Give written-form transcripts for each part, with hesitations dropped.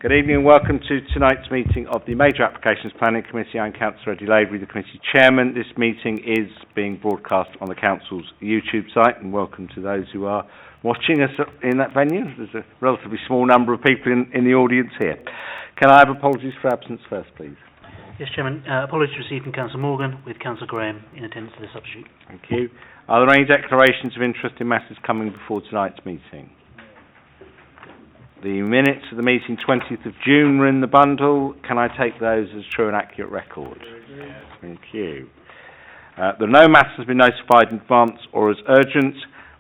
Good evening and welcome to tonight's meeting of the Major Applications Planning Committee. I'm Councillor Eddie Lavery, the committee chairman. This meeting is being broadcast on the council's YouTube site, and welcome to those who are watching us in that venue. There's a relatively small number of people in the audience here. Can I have apologies for absence first, please? Yes, Chairman. Apologies received from Councillor Morgan, with Councillor Graham in attendance to the substitute. Thank you. Are there any declarations of interest in matters coming before tonight's meeting? The minutes of the meeting 20th of June were in the bundle. Can I take those as true and accurate record? Yes. Thank you. No matters have been notified in advance or as urgent.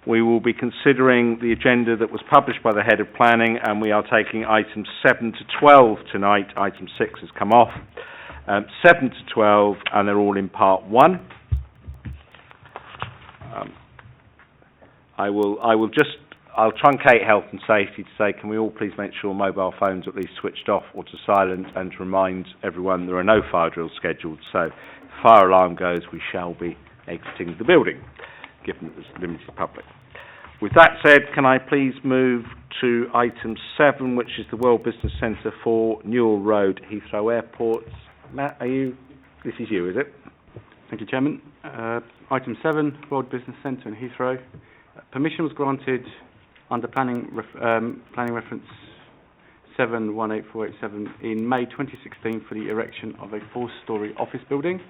We will be considering the agenda that was published by the Head of Planning, and we are taking items 7 to 12 tonight. Item 6 has come off. 7 to 12, and they're all in part 1. I'll truncate health and safety to say, can we all please make sure mobile phones are at least switched off or to silent, and to remind everyone there are no fire drills scheduled, so if the fire alarm goes, we shall be exiting the building, given that there's limited public. With that said, can I please move to item 7, which is the World Business Centre for Newell Road, Heathrow Airport. Matt, this is you, is it? Thank you, Chairman. Item 7, World Business Centre in Heathrow. Permission was granted under planning reference 718487 in May 2016 for the erection of a 4-storey office building.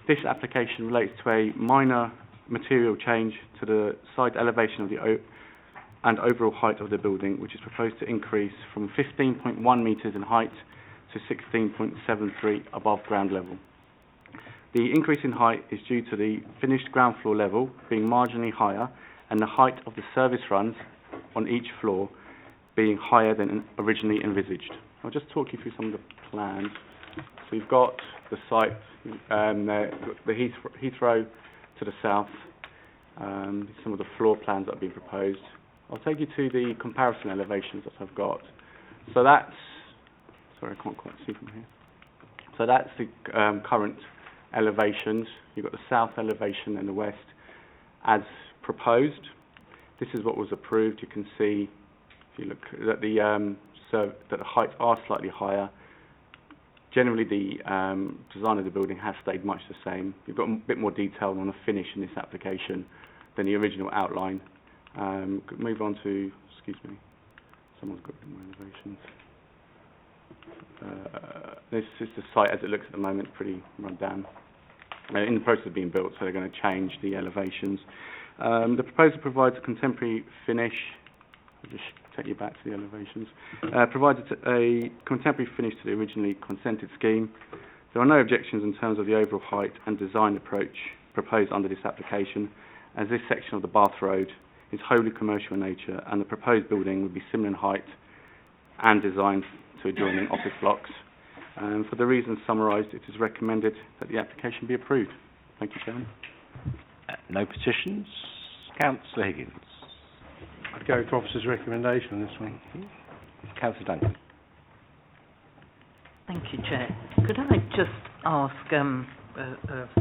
This application relates to a minor material change to the side elevation of and overall height of the building, which is proposed to increase from 15.1 metres in height to 16.73 above ground level. The increase in height is due to the finished ground floor level being marginally higher and the height of the service runs on each floor being higher than originally envisaged. I'll just talk you through some of the plans. So you've got the site, the Heathrow to the south, some of the floor plans that have been proposed. I'll take you to the comparison elevations that I've got. So that's, sorry, I can't quite see from here. So that's the current elevations. You've got the south elevation and the west as proposed. This is what was approved. You can see, if you look, that the heights are slightly higher. Generally, the design of the building has stayed much the same. You've got a bit more detail on the finish in this application than the original outline. Move on to, excuse me, someone's got a bit more elevations. This is the site as it looks at the moment, pretty run down. In the process of being built, so they're going to change the elevations. The proposal provides a contemporary finish. I'll just take you back to the elevations. Provides a contemporary finish to the originally consented scheme. There are no objections in terms of the overall height and design approach proposed under this application, as this section of the Bath Road is wholly commercial in nature, and the proposed building would be similar in height and design to adjoining office blocks. For the reasons summarised, it is recommended that the application be approved. Thank you, Chairman. No petitions. Councillor Higgins. I'd go with the officer's recommendation on this one. Councillor Duncan. Thank you, Chair. Could I just ask a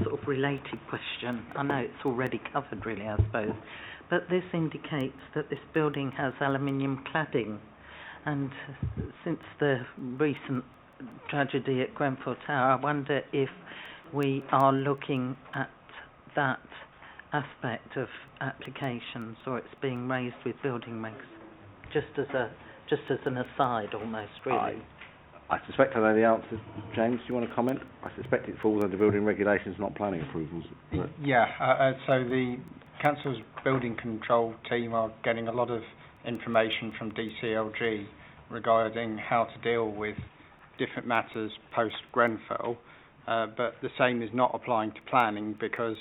sort of related question? I know it's already covered, really, I suppose, but this indicates that this building has aluminium cladding, and since the recent tragedy at Grenfell Tower, I wonder if we are looking at that aspect of applications, or it's being raised with building regs, just as an aside, almost, really. I suspect I know the answer. James, do you want to comment? I suspect it falls under building regulations, not planning approvals. Yeah. So the council's building control team are getting a lot of information from DCLG regarding how to deal with different matters post Grenfell, but the same is not applying to planning because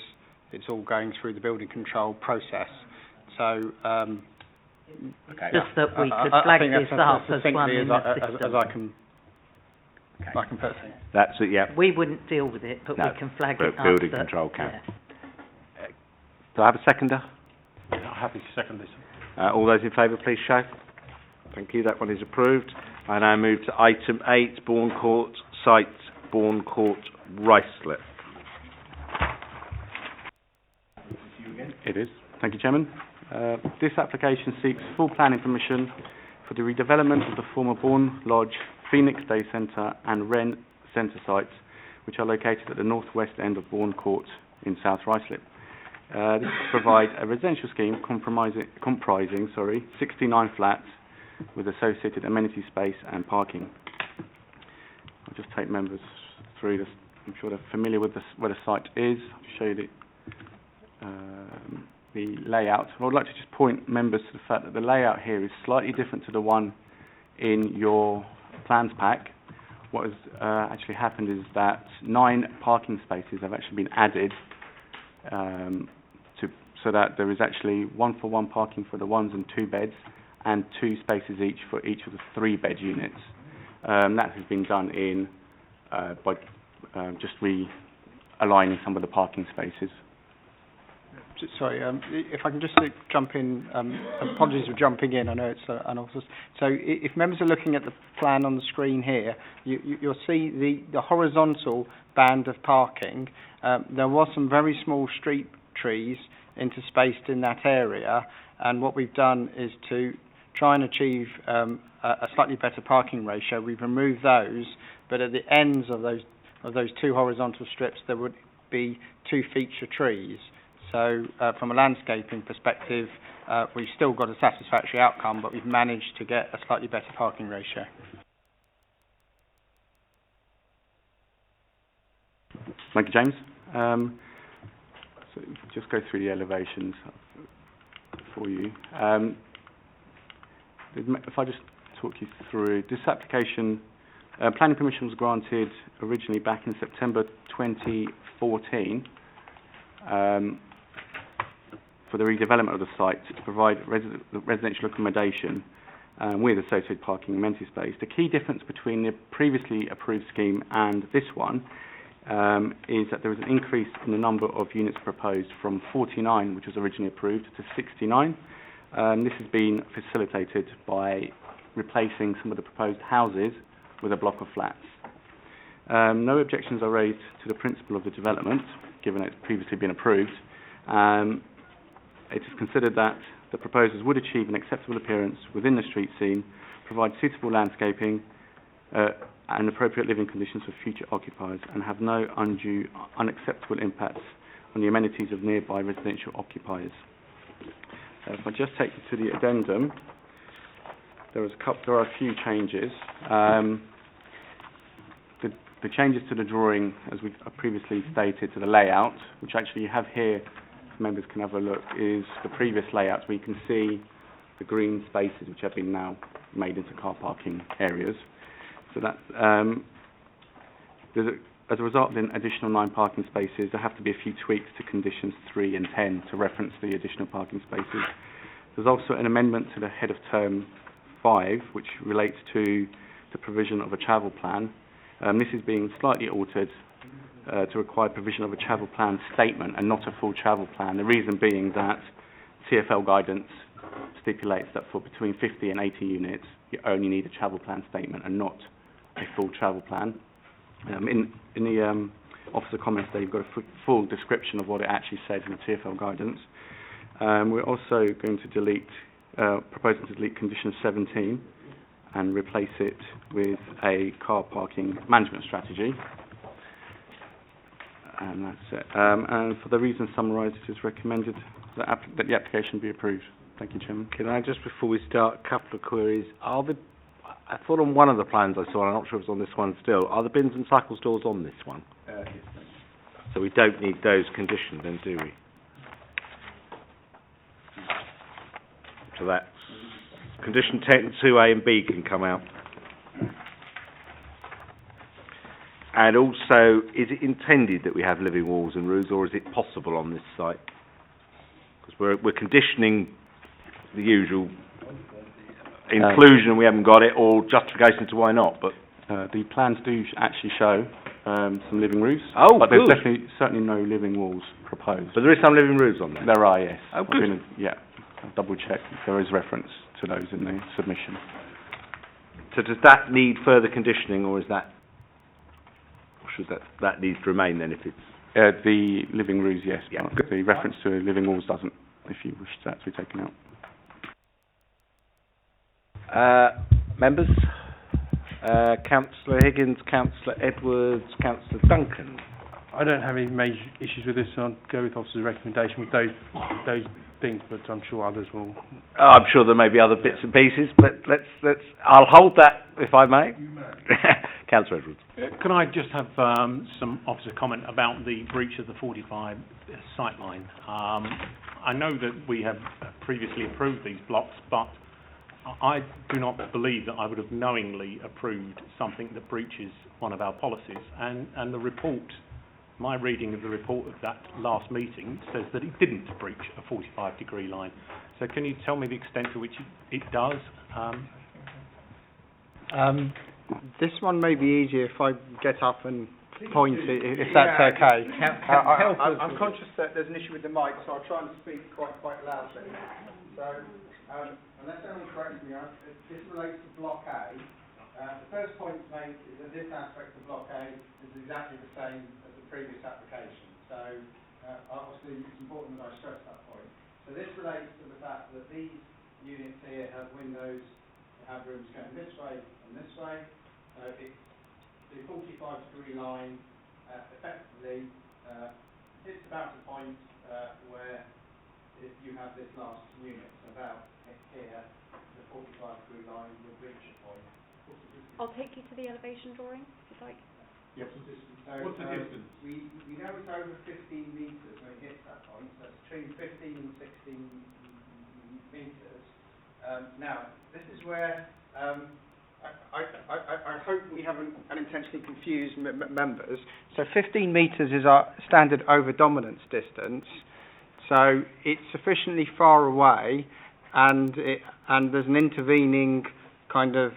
it's all going through the building control process. So, just that we could flag this up as one in the system. As I can put it. That's it. Yeah. We wouldn't deal with it, but we can flag it up. Building control can. Yeah. Do I have a seconder? I'm happy to second this. All those in favour, please show. Thank you. That one is approved. I now move to item 8, Bourne Court site, Bourne Court, Ruislip. It is. Thank you, Chairman. This application seeks full planning permission for the redevelopment of the former Bourne Lodge Phoenix Day Centre and Wren Centre sites, which are located at the northwest end of Bourne Court in South Ruislip. This provides a residential scheme comprising 69 flats with associated amenity space and parking. I'll just take members through this. I'm sure they're familiar with where the site is. I'll show you the layout. I would like to just point members to the fact that the layout here is slightly different to the one in your plans pack. What has actually happened is that 9 parking spaces have actually been added so that there is actually 1-for-1 parking for the 1s and 2 beds and 2 spaces each for each of the 3-bed units. That has been done in by just realigning some of the parking spaces. Sorry, if I can just jump in, apologies for jumping in, I know it's unauthorized. So if members are looking at the plan on the screen here, you'll see the horizontal band of parking. There was some very small street trees interspaced in that area, and what we've done is to try and achieve a slightly better parking ratio. We've removed those, but at the ends of those 2 horizontal strips there would be 2 feature trees. So from a landscaping perspective, we've still got a satisfactory outcome, but we've managed to get a slightly better parking ratio. Thank you, James. So just go through the elevations for you. If I just talk you through this application, planning permission was granted originally back in September 2014 for the redevelopment of the site to provide residential accommodation with associated parking amenity space. The key difference between the previously approved scheme and this one is that there was an increase in the number of units proposed from 49, which was originally approved, to 69. This has been facilitated by replacing some of the proposed houses with a block of flats. No objections are raised to the principle of the development, given it's previously been approved. It is considered that the proposals would achieve an acceptable appearance within the street scene, provide suitable landscaping and appropriate living conditions for future occupiers, and have no undue, unacceptable impacts on the amenities of nearby residential occupiers. If I just take you to the addendum, there are a few changes. The changes to the drawing, as we previously stated, to the layout, which actually you have here, members can have a look, is the previous layouts where you can see the green spaces which have been now made into car parking areas. So that as a result of the additional 9 parking spaces, there have to be a few tweaks to conditions 3 and 10 to reference the additional parking spaces. There's also an amendment to the head of term 5, which relates to the provision of a travel plan. This is being slightly altered to require provision of a travel plan statement and not a full travel plan. The reason being that TfL guidance stipulates that for between 50 and 80 units, you only need a travel plan statement and not a full travel plan. In the officer comments there, you've got a full description of what it actually says in the TfL guidance. We're also going to proposing to delete condition 17 and replace it with a car parking management strategy. And that's it. And for the reasons summarised, it is recommended that the application be approved. Thank you, Chairman. Can I, just before we start, a couple of queries. I thought on one of the plans I saw, and I'm not sure if it's on this one still, are the bins and cycle stores on this one? Yes. So we don't need those conditioned then, do we? So that's condition 10, 2A and B can come out. And also, is it intended that we have living walls and roofs, or is it possible on this site? Because we're conditioning the usual inclusion and we haven't got it, or justification to why not. But the plans do actually show some living roofs. Oh, but good. there's certainly no living walls proposed. But there is some living roofs on there? There are, yes. Oh, good. I'll double check. There is reference to those in the submission. So does that need further conditioning, or is that, or should that needs to remain then if it's... The living roofs, yes. Yeah. But the reference to living walls doesn't, if you wish that to be taken out. Members? Councillor Higgins, Councillor Edwards, Councillor Duncan. I don't have any major issues with this, so I'll go with officer's recommendation with those things, but I'm sure others will. I'm sure there may be other bits and pieces, but I'll hold that, if I may. Councillor Edwards. Can I just have some officer comment about the breach of the 45 sightline? I know that we have previously approved these blocks, but I do not believe that I would have knowingly approved something that breaches one of our policies. And the report, my reading of the report of that last meeting says that it didn't breach a 45-degree line. So can you tell me the extent to which it does? This one may be easier if I get up and point it, if that's okay. I'm conscious that there's an issue with the mic, so I'll try and speak quite loudly. So, unless anyone corrects me, this relates to Block A. The first point to make is that this aspect of Block A is exactly the same as the previous application. So, obviously, it's important that I stress that point. So this relates to the fact that these units here have windows, they have rooms going this way and this way. So the 45-degree line effectively hits about the point where if you have this last unit, so about here, the 45-degree line will reach a point. I'll take you to the elevation drawing, if you'd like. Yes. So, what's the distance? We know it's over 15 metres when it hits that point, so it's between 15 and 16 metres. Now, this is where I hope we haven't unintentionally confused members. So 15 metres is our standard over-dominance distance. So it's sufficiently far away, and there's an intervening kind of,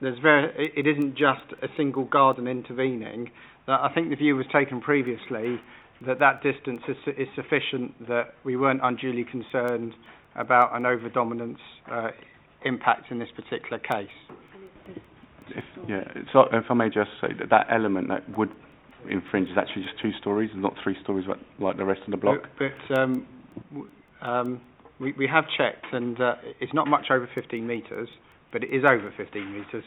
it isn't just a single garden intervening. That I think the view was taken previously that distance is sufficient, that we weren't unduly concerned about an over-dominance impact in this particular case. If I may just say that element that would infringe is actually just 2 stories and not 3 stories like the rest of the block. But we have checked, and it's not much over 15 metres, but it is over 15 metres.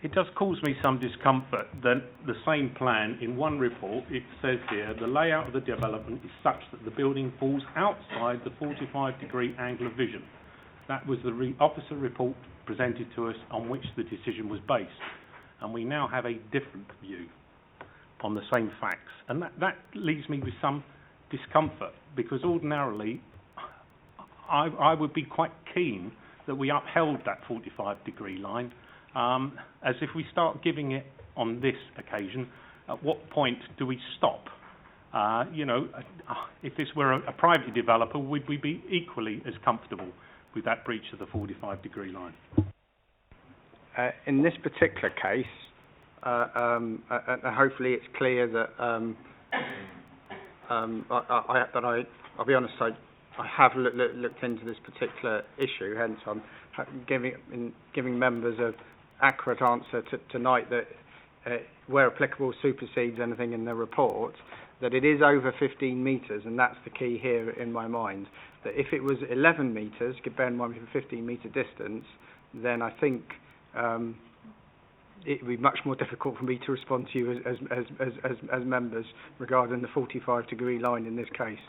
It does cause me some discomfort that the same plan, in one report, it says here, the layout of the development is such that the building falls outside the 45-degree angle of vision. That was the officer report presented to us on which the decision was based. And we now have a different view on the same facts. And that leaves me with some discomfort, because ordinarily I would be quite keen that we upheld that 45-degree line. As if we start giving it on this occasion, at what point do we stop? If this were a private developer, would we be equally as comfortable with that breach of the 45-degree line? In this particular case, hopefully it's clear that I'll be honest, I have looked into this particular issue, hence I'm giving members an accurate answer tonight that where applicable supersedes anything in the report, that it is over 15 metres, and that's the key here in my mind. That if it was 11 metres, bear in mind we have a 15-metre distance, then I think it would be much more difficult for me to respond to you as members regarding the 45-degree line in this case.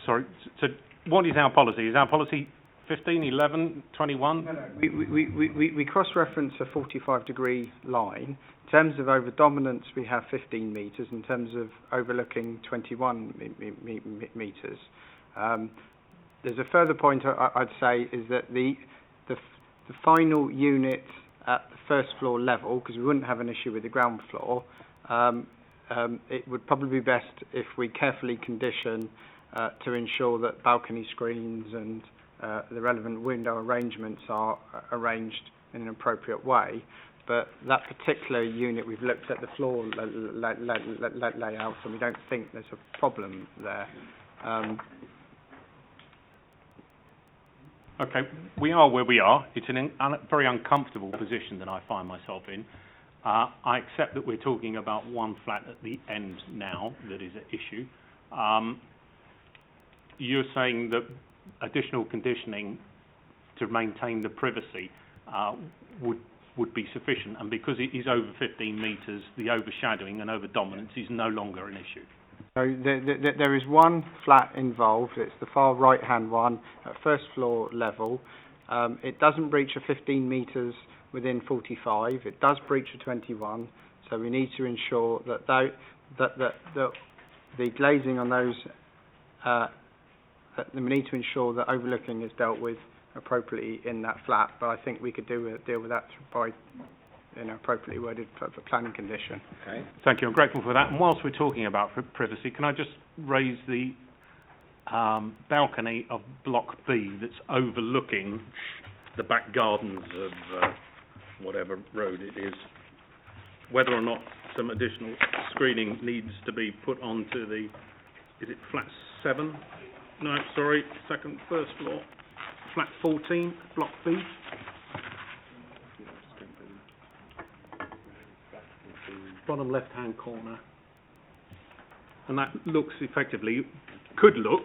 Sorry, so what is our policy? Is our policy 15, 11, 21? No. We cross-reference a 45-degree line. In terms of over-dominance, we have 15 metres. In terms of overlooking, 21 metres. There's a further point I'd say is that the final unit at the first floor level, because we wouldn't have an issue with the ground floor, it would probably be best if we carefully condition to ensure that balcony screens and the relevant window arrangements are arranged in an appropriate way. But that particular unit, we've looked at the floor layout, and we don't think there's a problem there. Okay, we are where we are. It's a very uncomfortable position that I find myself in. I accept that we're talking about one flat at the end now that is at issue. You're saying that additional conditioning to maintain the privacy would be sufficient, and because it is over 15 metres, the overshadowing and over-dominance is no longer an issue. So there is one flat involved. It's the far right-hand one at first floor level. It doesn't breach a 15 metres within 45. It does breach a 21. So we need to ensure that the glazing on those. We need to ensure that overlooking is dealt with appropriately in that flat. But I think we could deal with that by appropriately worded for planning condition. Okay. Thank you. I'm grateful for that. And whilst we're talking about privacy, can I just raise the balcony of Block B that's overlooking the back gardens of whatever road it is, whether or not some additional screening needs to be put onto the, is it flat 7? No, sorry, first floor. Flat 14, Block B. Bottom left-hand corner. And that looks could look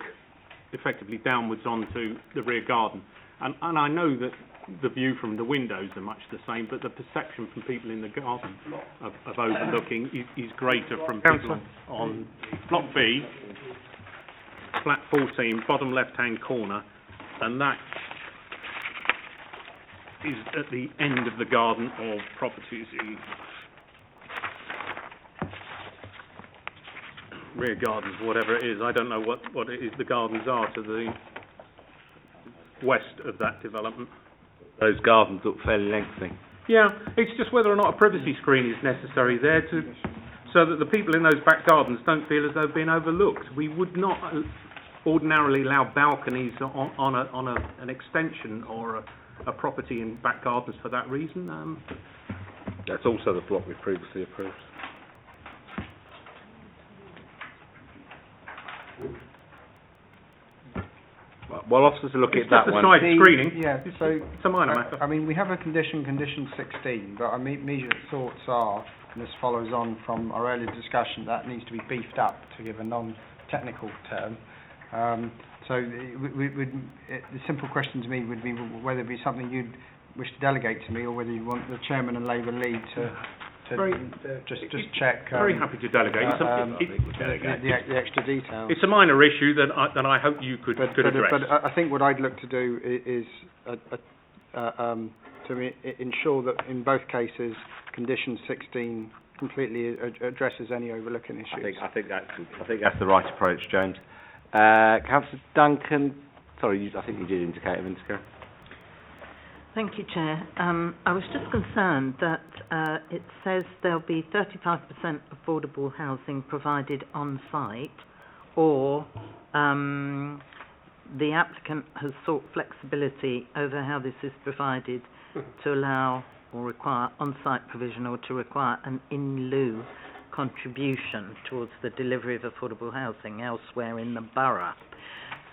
effectively downwards onto the rear garden. And I know that the view from the windows are much the same, but the perception from people in the garden of overlooking is greater from people on Block B, flat 14, bottom left-hand corner, and that is at the end of the garden of properties in rear gardens, whatever it is. I don't know what it is the gardens are to the west of that development. Those gardens look fairly lengthy. Yeah, it's just whether or not a privacy screen is necessary there so that the people in those back gardens don't feel as though they've been overlooked. We would not ordinarily allow balconies on an extension or a property in back gardens for that reason. That's also the block we previously approved. Well, officers are looking It's at that just a one. side screening. Yeah, so It's a minor matter. I mean, we have a condition 16, but our immediate thoughts are, and this follows on from our earlier discussion, that needs to be beefed up, to give a non-technical term. So the simple question to me would be whether it be something you'd wish to delegate to me, or whether you want the chairman and Labour lead to just check. Very happy to delegate. The extra details. It's a minor issue that I hope you could address. But I think what I'd look to do is to ensure that in both cases, condition 16 completely addresses any overlooking issues. I think that's the right approach, James. Councillor Duncan, sorry, I think you did indicate a minute ago. Thank you, Chair. I was just concerned that it says there'll be 35% affordable housing provided on site, or the applicant has sought flexibility over how this is provided to allow or require on-site provision, or to require an in-lieu contribution towards the delivery of affordable housing elsewhere in the borough.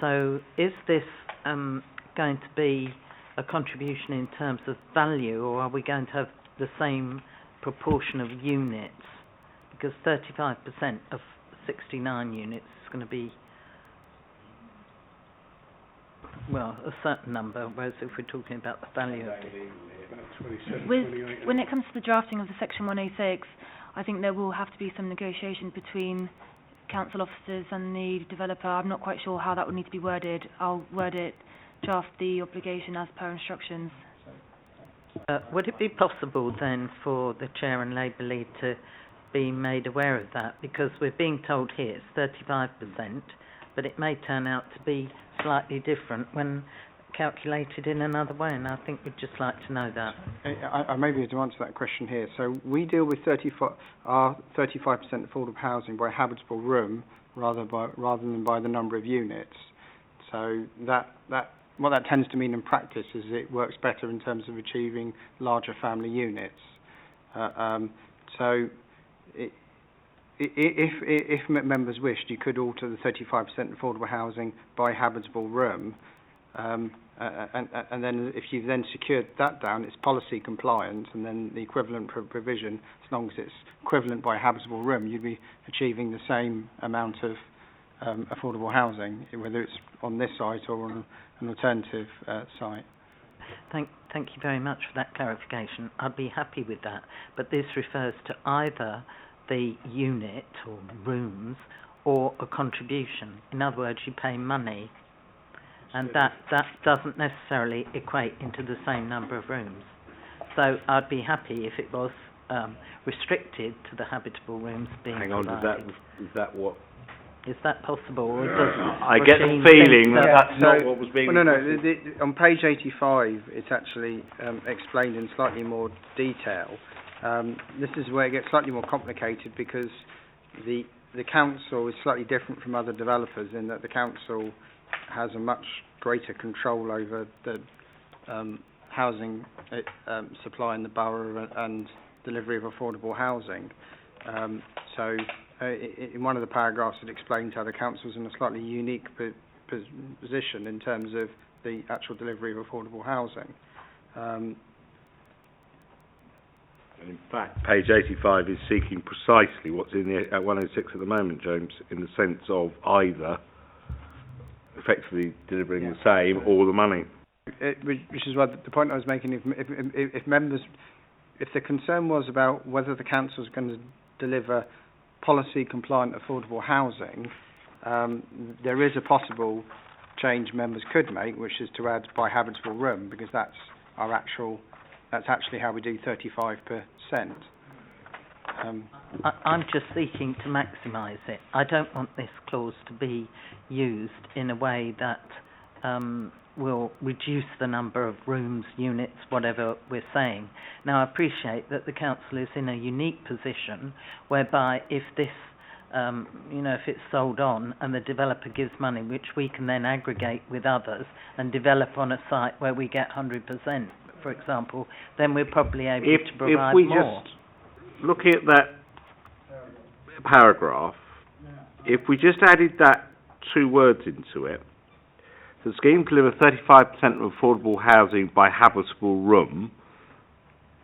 So is this going to be a contribution in terms of value, or are we going to have the same proportion of units? Because 35% of 69 units is going to be, well, a certain number, whereas if we're talking about the value of When it comes to the drafting of the Section 106, I think there will have to be some negotiation between council officers and the developer. I'm not quite sure how that would need to be worded. I'll word it, draft the obligation as per instructions. would it be possible then for the Chair and Labour lead to be made aware of that? Because we're being told here it's 35%, but it may turn out to be slightly different when calculated in another way, and I think we'd just like to know that. I may be able to answer that question here. So we deal with 35% affordable housing by habitable room rather than by the number of units. So what that tends to mean in practice is it works better in terms of achieving larger family units. So if members wished, you could alter the 35% affordable housing by habitable room, and then if you've then secured that down, it's policy compliant, and then the equivalent provision, as long as it's equivalent by habitable room, you'd be achieving the same amount of affordable housing, whether it's on this site or on an alternative site. Thank you very much for that clarification. I'd be happy with that, but this refers to either the unit or rooms or a contribution. In other words, you pay money, and that doesn't necessarily equate into the same number of rooms. So I'd be happy if it was restricted to the habitable rooms being Hang on, provided. is that what? Is that possible? Or does I get the Regine feeling think that Yeah, that's not so- what was being... Well, no, on page 85, it's actually explained in slightly more detail. This is where it gets slightly more complicated because the council is slightly different from other developers in that the council has a much greater control over the housing supply in the borough and delivery of affordable housing. So in one of the paragraphs it explains how the council is in a slightly unique position in terms of the actual delivery of affordable housing. And in fact, page 85 is seeking precisely what's in the 106 at the moment, James, in the sense of either effectively delivering the same or the money. Which is what the point I was making. If members, if the concern was about whether the council is going to deliver policy compliant affordable housing, there is a possible change members could make, which is to add by habitable room, because that's actually how we do 35%. I'm just seeking to maximise it. I don't want this clause to be used in a way that will reduce the number of rooms, units, whatever we're saying. Now, I appreciate that the council is in a unique position whereby if this, if it's sold on and the developer gives money, which we can then aggregate with others and develop on a site where we get 100%, for example, then we're probably able to provide more. If we just, looking at that paragraph, if we just added that two words into it, the scheme can deliver 35% of affordable housing by habitable room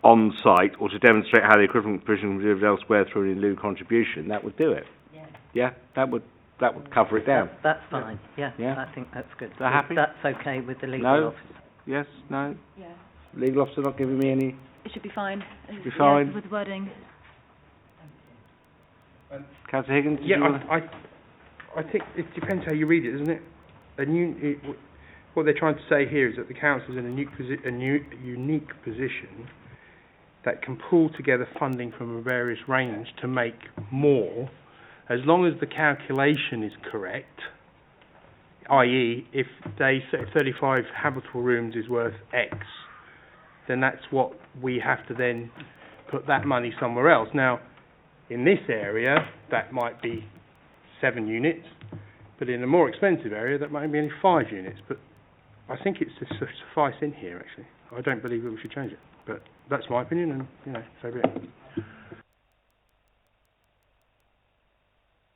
on site, or to demonstrate how the equivalent provision was delivered elsewhere through an in lieu contribution, that would do it. Yeah, that would cover it down. That's fine. Yeah, Yeah. I think that's good. Is that happy? That's okay with the legal No? officer. Yes, no? Yeah, Legal officer not giving me any... it should be fine. Be fine. Yeah, with wording. Councillor Higgins? did Yeah, you wanna- I think it depends how you read it, doesn't it? What they're trying to say here is that the council is in a unique position that can pull together funding from a various range to make more, as long as the calculation is correct, i.e. if they say 35 habitable rooms is worth X, then that's what we have to then put that money somewhere else. Now, in this area, that might be 7 units, but in a more expensive area, that might be only 5 units. But I think it's to suffice in here, actually. I don't believe that we should change it, but that's my opinion, and, so be it.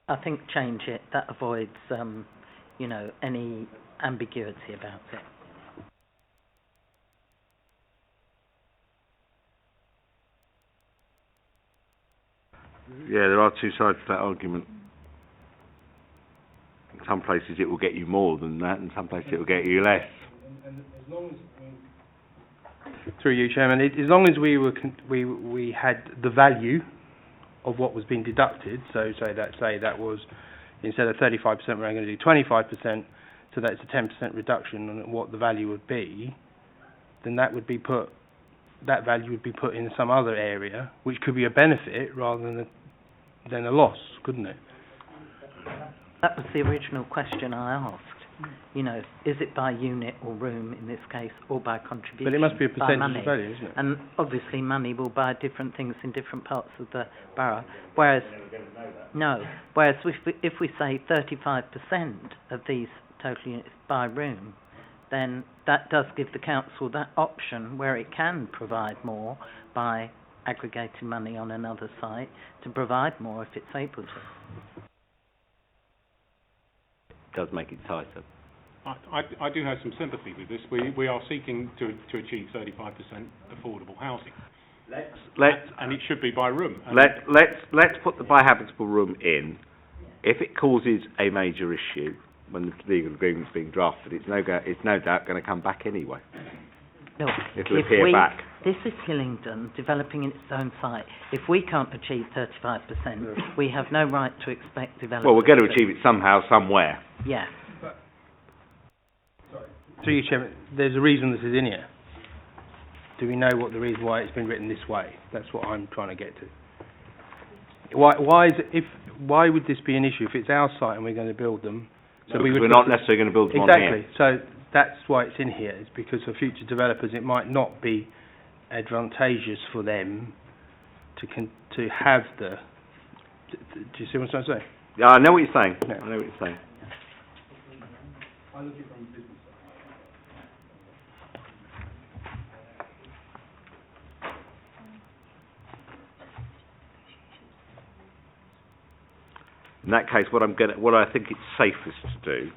I think change it. That avoids, any ambiguity about it. Yeah, there are two sides to that argument. In some places it will get you more than that, and some places it will get you less. And as long as through you, Chairman, as long as we had the value of what was being deducted, so say that was instead of 35%, we're going to do 25%, so that's a 10% reduction on what the value would be, then that value would be put in some other area, which could be a benefit rather than a loss, couldn't it? That was the original question I asked. Is it by unit or room in this case, or by contribution? But it must be a by percentage money? of value, isn't it? And obviously money will buy different things in different parts of the borough. Whereas if we say 35% of these total units by room, then that does give the council that option where it can provide more by aggregating money on another site to provide more if it's able to. Does make it tighter. I do have some sympathy with this. We are seeking to achieve 35% affordable housing. And it should be by room. Let's put the by habitable room in. If it causes a major issue when the legal agreement's being drafted, it's no doubt going to come back anyway. Look, It'll if appear we, back. this is Hillingdon developing its own site. If we can't achieve 35%, we have no right to expect developers. Well, we're going to achieve it somehow, somewhere. Yeah. Through you, Chairman, there's a reason this is in here. Do we know what the reason why it's been written this way? That's what I'm trying to get to. Why would this be an issue if it's our site and we're going to build them? So we would we're not necessarily going to build them on here. exactly. So that's why it's in here. It's because for future developers, it might not be advantageous for them to have the. Do you see what I'm saying? Yeah, I know what you're saying. No. I know what you're saying. In that case, what I think it's safest to do,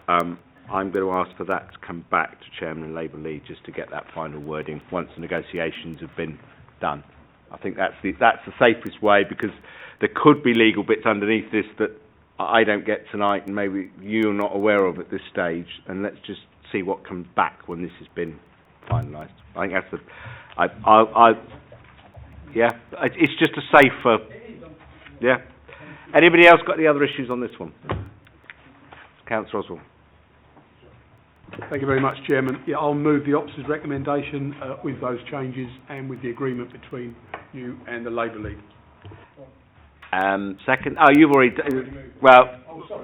I'm going to ask for that to come back to Chairman and Labour Lead just to get that final wording once the negotiations have been done. I think that's the safest way, because there could be legal bits underneath this that I don't get tonight and maybe you're not aware of at this stage, and let's just see what comes back when this has been finalised. I think that's it's just a safer, yeah. Anybody else got any other issues on this one? Councillor Oswald. Thank you very much, Chairman. Yeah, I'll move the officer's recommendation with those changes and with the agreement between you and the Labour League. Second. Oh, you've already.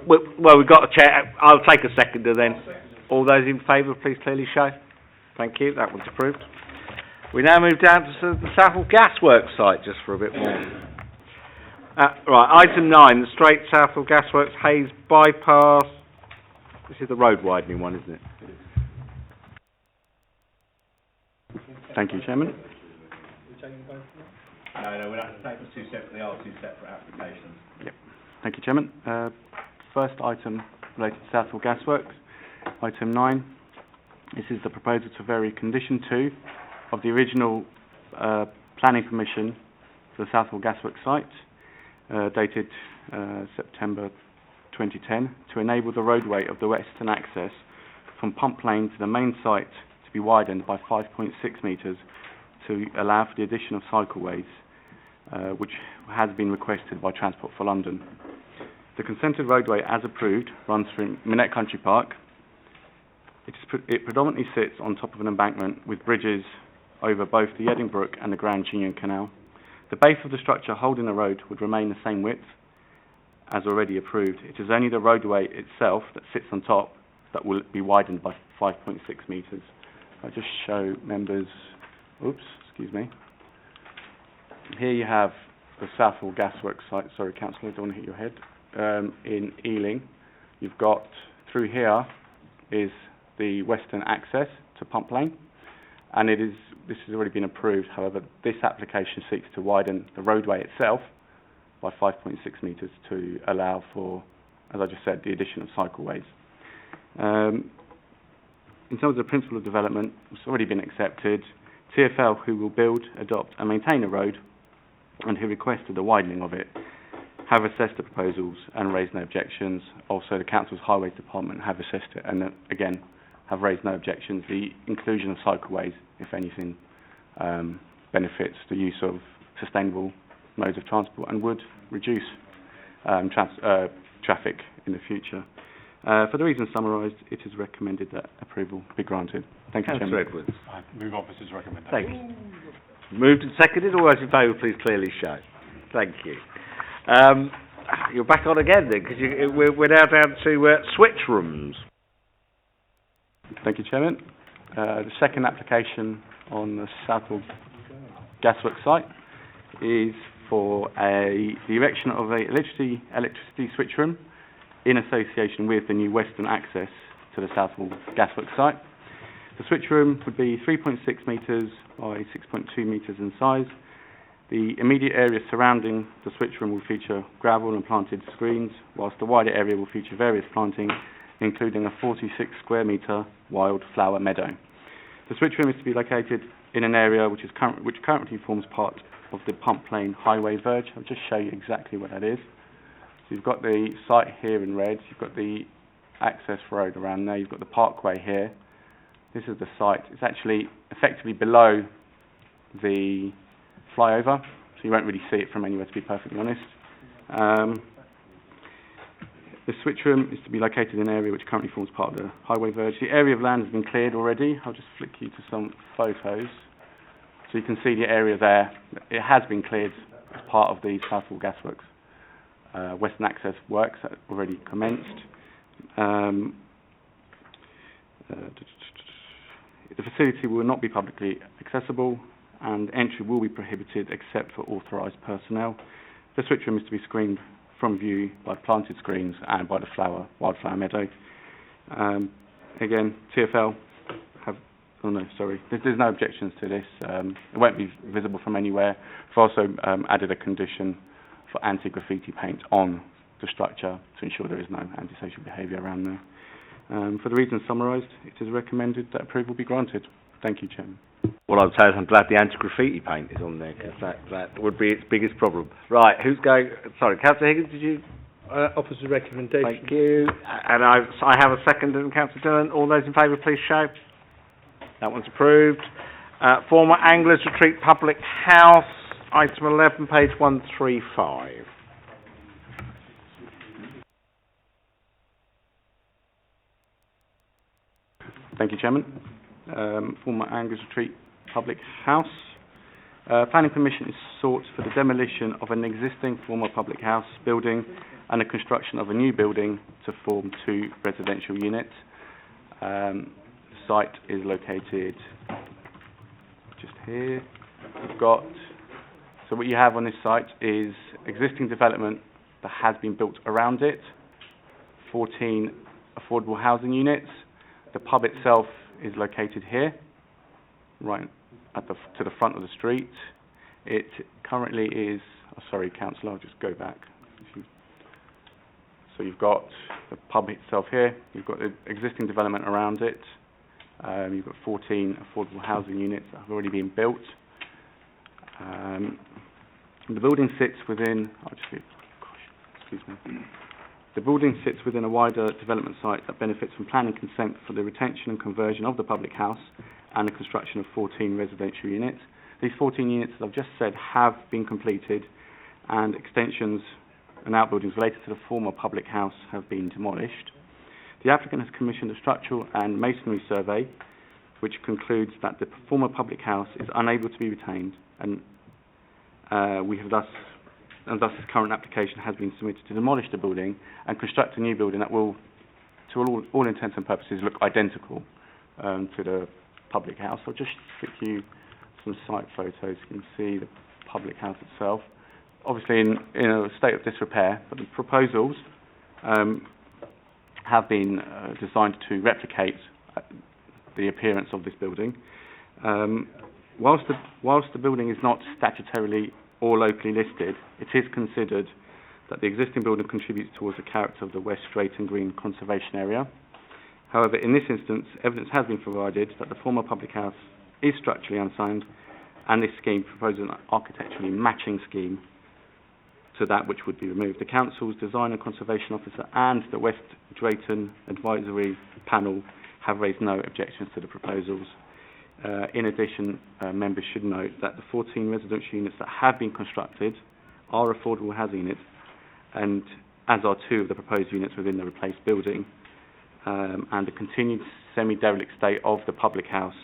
We've got a chair. I'll take a seconder then. All those in favour, please clearly show. Thank you. That one's approved. We now move down to the Southall Gasworks site, just for a bit more. Right, item 9, the Straight Southall Gasworks Hayes Bypass. This is the road widening one, isn't it? Thank you, Chairman. No, we're not taking two separate. They are two separate applications. Yep. Thank you, Chairman. First item related to Southall Gasworks. Item 9. This is the proposal to vary condition 2 of the original planning permission for the Southall Gasworks site, dated September 2010, to enable the roadway of the western access from Pump Lane to the main site to be widened by 5.6 metres to allow for the addition of cycleways, which has been requested by Transport for London. The consented roadway, as approved, runs through Minette Country Park. It predominantly sits on top of an embankment with bridges over both the Edinburgh and the Grand Union Canal. The base of the structure holding the road would remain the same width as already approved. It is only the roadway itself that sits on top that will be widened by 5.6 metres. I'll just show members, excuse me. Here you have the Southall Gasworks site. Sorry, Councillor, I don't want to hit your head. In Ealing, you've got, through here is the western access to Pump Lane, and this has already been approved. However, this application seeks to widen the roadway itself by 5.6 metres to allow for, as I just said, the addition of cycleways. In terms of the principle of development, it's already been accepted. TfL, who will build, adopt and maintain a road, and who requested the widening of it, have assessed the proposals and raised no objections. Also, the Council's Highways Department have assessed it and, again, have raised no objections. The inclusion of cycleways, if anything, benefits the use of sustainable modes of transport and would reduce traffic in the future. For the reasons summarised, it is recommended that approval be granted. Thank you, Chairman. Edwards. I move officer's recommendation. Thank you. Moved and seconded. All those in favour, please clearly show. Thank you. You're back on again then, because we're now down to switch rooms. Thank you, Chairman. The second application on the Southall Gasworks site is for the erection of a electricity switch room in association with the new western access to the Southall Gasworks site. The switch room would be 3.6 metres by 6.2 metres in size. The immediate area surrounding the switch room will feature gravel and planted screens, whilst the wider area will feature various planting, including a 46 square metre wildflower meadow. The switch room is to be located in an area which currently forms part of the Pump Lane Highway verge. I'll just show you exactly what that is. So you've got the site here in red, you've got the access road around there, you've got the parkway here, This is the site. It's actually effectively below the flyover, so you won't really see it from anywhere, to be perfectly honest. The switch room is to be located in an area which currently forms part of the highway verge. The area of land has been cleared already. I'll just flick you to some photos. So you can see the area there. It has been cleared as part of the Southall Gasworks Western Access works that already commenced. The facility will not be publicly accessible, and entry will be prohibited except for authorised personnel. The switch room is to be screened from view by planted screens and by the wildflower meadow. Again, TfL there's no objections to this. It won't be visible from anywhere. We've also added a condition for anti-graffiti paint on the structure to ensure there is no antisocial behaviour around there. For the reasons summarised, it is recommended that approval be granted. Thank you, Chairman. What I would say is I'm glad the anti-graffiti paint is on there, because that would be its biggest problem. Right, who's going? Sorry, Councillor Higgins, did you? Officer's recommendation. Thank you. And I have a second, and Councillor Dillon. All those in favour, please show. That one's approved. Former Anglers Retreat Public House, item 11, page 135. Thank you, Chairman. Former Anglers Retreat Public House. Planning permission is sought for the demolition of an existing former public house building and the construction of a new building to form 2 residential units. The site is located just here. So what you have on this site is existing development that has been built around it, 14 affordable housing units. The pub itself is located here, right to the front of the street. It currently is, Councillor, I'll just go back. So you've got the pub itself here, you've got the existing development around it, you've got 14 affordable housing units that have already been built. The building sits within, The building sits within a wider development site that benefits from planning consent for the retention and conversion of the public house and the construction of 14 residential units. These 14 units, as I've just said, have been completed, and extensions and outbuildings related to the former public house have been demolished. The applicant has commissioned a structural and masonry survey which concludes that the former public house is unable to be retained, and thus this current application has been submitted to demolish the building and construct a new building that will, to all intents and purposes, look identical to the public house. I'll just stick you some site photos. You can see the public house itself. Obviously in a state of disrepair, but the proposals have been designed to replicate the appearance of this building. Whilst the building is not statutorily or locally listed, it is considered that the existing building contributes towards the character of the West Drayton Green Conservation Area. However, in this instance, evidence has been provided that the former public house is structurally unsound, and this scheme proposes an architecturally matching scheme to that which would be removed. The Council's Design and Conservation Officer and the West Drayton Advisory Panel have raised no objections to the proposals. In addition, members should note that the 14 residential units that have been constructed are affordable housing units, and as are 2 of the proposed units within the replaced building. And the continued semi-derelict state of the public house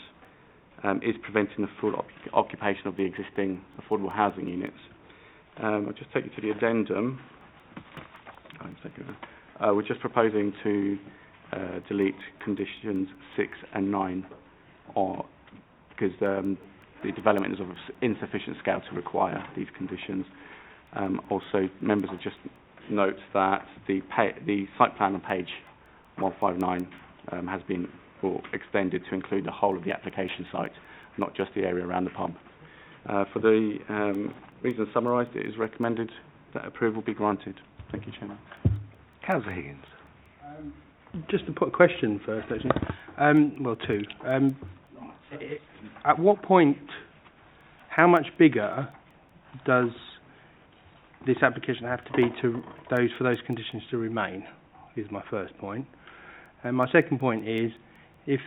is preventing the full occupation of the existing affordable housing units. I'll just take you to the addendum. We're just proposing to delete conditions 6 and 9, because the development is of insufficient scale to require these conditions. Also, members will just note that the site plan on page 159 has been extended to include the whole of the application site, not just the area around the pub. For the reasons summarised, it is recommended that approval be granted. Thank you, Chairman. Councillor Higgins. Just to put a question first, actually. Well, 2. At what point, how much bigger does this application have to be for those conditions to remain? Is my first point. And my second point is, if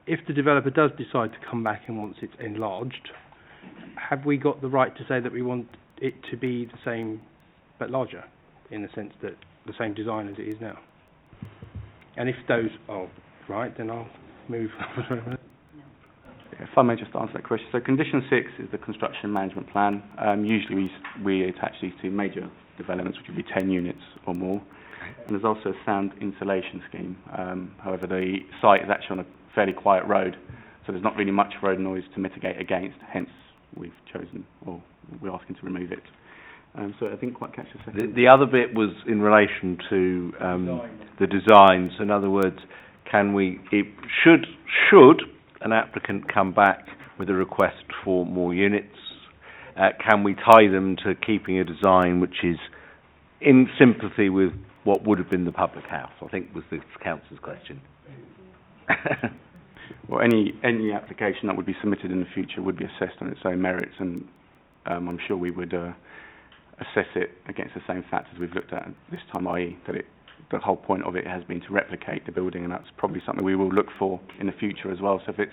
if the developer does decide to come back and wants it enlarged, have we got the right to say that we want it to be the same but larger, in the sense that the same design as it is now? And if those are right, then I'll move. If I may just answer that question. So condition 6 is the construction management plan. Usually we attach these to major developments, which would be 10 units or more. And there's also a sound insulation scheme. However, the site is actually on a fairly quiet road, so there's not really much road noise to mitigate against, hence we've chosen, or we're asking to remove it. So I didn't quite catch the second. The other bit was in relation to the designs. In other words, should an applicant come back with a request for more units, can we tie them to keeping a design which is in sympathy with what would have been the public house, I think was the councillor's question. Well, any application that would be submitted in the future would be assessed on its own merits, and I'm sure we would assess it against the same factors we've looked at this time, i.e. that the whole point of it has been to replicate the building, and that's probably something we will look for in the future as well. So if it's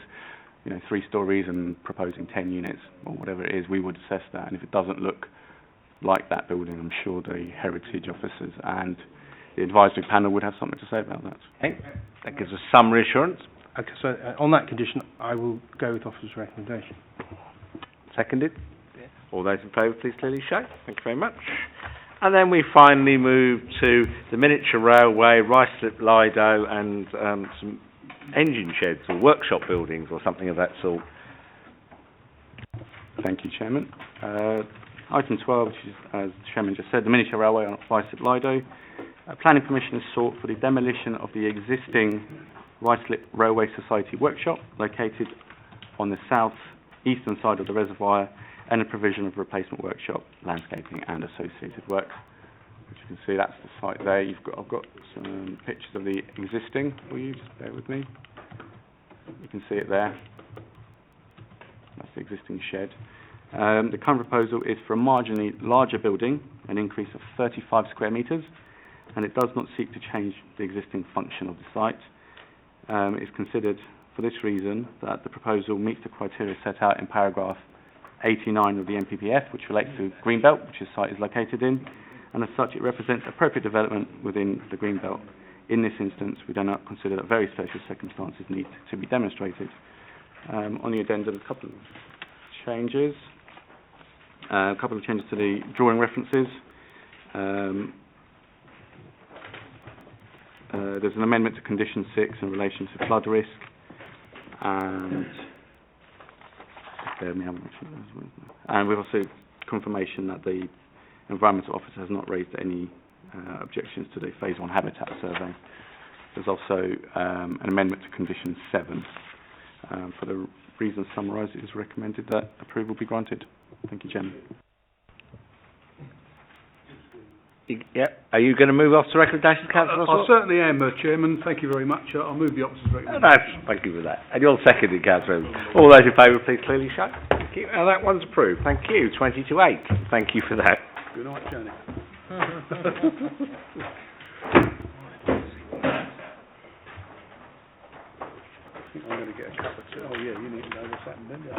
3 stories and proposing 10 units or whatever it is, we would assess that, and if it doesn't look like that building, I'm sure the heritage officers and the advisory panel would have something to say about that. Okay. That gives us some reassurance. Okay, so on that condition, I will go with officer's recommendation. Seconded? Yes. All those in favour, please clearly show. Thank you very much. And then we finally move to the miniature railway, rice slip Lido, and some engine sheds or workshop buildings or something of that sort. Thank you, Chairman. Item 12, which is, as the Chairman just said, the miniature railway on rice slip Lido. Planning permission is sought for the demolition of the existing Ruislip Railway Society workshop located on the south-eastern side of the reservoir, and the provision of replacement workshop, landscaping and associated works. As you can see, that's the site there. I've got some pictures of the existing for you, just bear with me. You can see it there. That's the existing shed. The current proposal is for a marginally larger building, an increase of 35 square metres, and it does not seek to change the existing function of the site. It is considered, for this reason, that the proposal meets the criteria set out in paragraph 89 of the MPPF, which relates to Greenbelt, which the site is located in, and as such it represents appropriate development within the Greenbelt. In this instance, we do not consider that very special circumstances need to be demonstrated. On the addendum, a couple of changes. A couple of changes to the drawing references. There's an amendment to condition 6 in relation to flood risk, and we've also confirmation that the environmental officer has not raised any objections to the phase 1 habitat survey. There's also an amendment to condition 7. For the reasons summarised, it is recommended that approval be granted. Thank you, Chairman. Yeah. Are you going to move off to recommendations, Councillor? I certainly am, Chairman. Thank you very much. I'll move the officer's recommendation. No, thank you for that. And you're seconded, Councillor. All those in favour, please clearly show. Thank you. And that one's approved. Thank you. 20 to 8. Thank you for that. Good night, Janet. I think I'm going to get a cup of tea. Oh, yeah, you need to know what's happened, don't you?